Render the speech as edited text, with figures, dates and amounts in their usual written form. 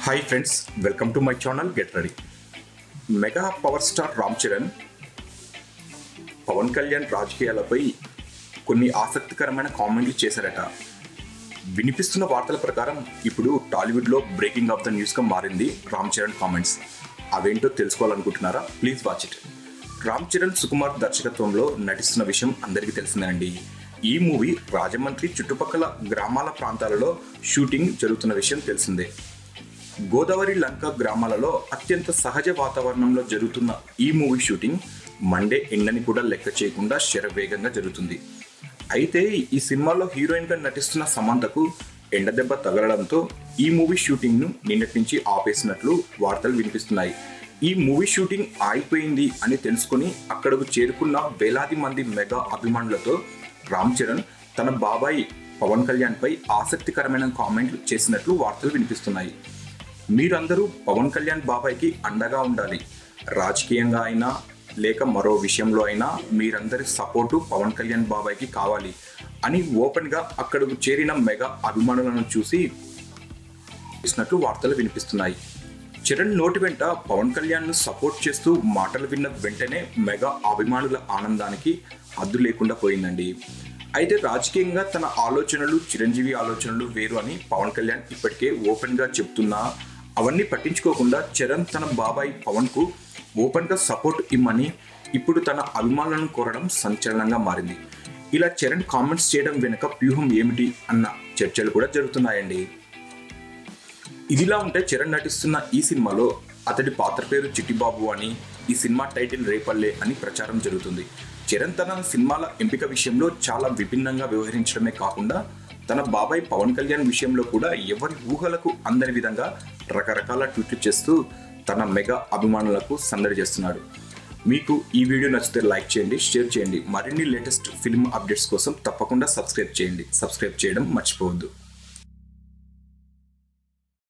Hi friends, welcome to my channel Get Ready. Mega power star Ram Charan Pawan Kalyan రాజకీయాలపై కొన్ని ఆసక్తికరమైన కామెంట్లు చేశారట. వినిపిస్తున్న వార్తల ప్రకారం ఇప్పుడు టాలీవుడ్లో బ్రేకింగ్ ఆఫ్ ద న్యూస్గా మారింది రామ్ చరణ్ కామెంట్స్. అవేంటో తెలుసుకోవాలనుకుంటున్నారా? Please watch it. Ram Charan Sukumar దర్శకత్వంలో నటిస్తున్న విషయం అందరికీ తెలిసిందేనండి. ఈ మూవీ రాజమండ్రి చుట్టుపక్కల గ్రామాల ప్రాంతాలలో షూటింగ్ జరుగుతున్న విషయం తెలిసిందే. గోదావరి లంక గ్రామాలలో అత్యంత సహజ వాతావరణంలో జరుగుతున్న ఈ మూవీ షూటింగ్ మండే ఎండని కూడా లెక్క చేయకుండా శరవేగంగా జరుగుతుంది. అయితే ఈ సినిమాలో హీరోయిన్గా నటిస్తున్న సమంతకు ఎండ దెబ్బ తగలడంతో ఈ మూవీ షూటింగ్ను నిన్నటి నుంచి ఆపేసినట్లు వార్తలు వినిపిస్తున్నాయి. ఈ మూవీ షూటింగ్ ఆగిపోయింది అని తెలుసుకుని అక్కడకు చేరుకున్న వేలాది మంది మెగా అభిమానులతో రామ్ చరణ్ తన బాబాయ్ పవన్ కళ్యాణ్పై ఆసక్తికరమైన కామెంట్లు చేసినట్లు వార్తలు వినిపిస్తున్నాయి. మీరందరూ పవన్ కళ్యాణ్ బాబాయ్కి అండగా ఉండాలి. రాజకీయంగా అయినా లేక మరో విషయంలో అయినా మీరందరి సపోర్టు పవన్ కళ్యాణ్ బాబాయ్కి కావాలి అని ఓపెన్గా అక్కడకు చేరిన మెగా అభిమానులను చూసి చేసినట్లు వార్తలు వినిపిస్తున్నాయి. చరణ్ నోటి వెంట పవన్ కళ్యాణ్ను సపోర్ట్ చేస్తూ మాటలు విన్న వెంటనే మెగా అభిమానుల ఆనందానికి హద్దు లేకుండా పోయిందండి. అయితే రాజకీయంగా తన ఆలోచనలు చిరంజీవి ఆలోచనలు వేరు అని పవన్ కళ్యాణ్ ఇప్పటికే ఓపెన్గా చెప్తున్నా అవన్నీ పట్టించుకోకుండా చరణ్ తన బాబాయ్ పవన్కు ఓపెన్గా సపోర్ట్ ఇమ్మని ఇప్పుడు తన అభిమానులను కోరడం సంచలనంగా మారింది. ఇలా చరణ్ కామెంట్స్ చేయడం వెనుక వ్యూహం ఏమిటి అన్న చర్చలు కూడా జరుగుతున్నాయండి. ఇదిలా ఉంటే చరణ్ నటిస్తున్న ఈ సినిమాలో అతడి పాత్ర పేరు చిట్టిబాబు అని, ఈ సినిమా టైటిల్ రేపల్లె అని ప్రచారం జరుగుతుంది. చరణ్ తన సినిమాల ఎంపిక విషయంలో చాలా విభిన్నంగా వ్యవహరించడమే కాకుండా తన బాబాయ్ పవన్ కళ్యాణ్ విషయంలో కూడా ఎవరి ఊహలకు అందని విధంగా రకరకాల ట్వీట్లు చేస్తూ తన మెగా అభిమానులకు సందడి చేస్తున్నాడు. మీకు ఈ వీడియో నచ్చితే లైక్ చేయండి, షేర్ చేయండి. మరిన్ని లేటెస్ట్ ఫిల్మ్ అప్డేట్స్ కోసం తప్పకుండా సబ్స్క్రైబ్ చేయడం మర్చిపోవద్దు.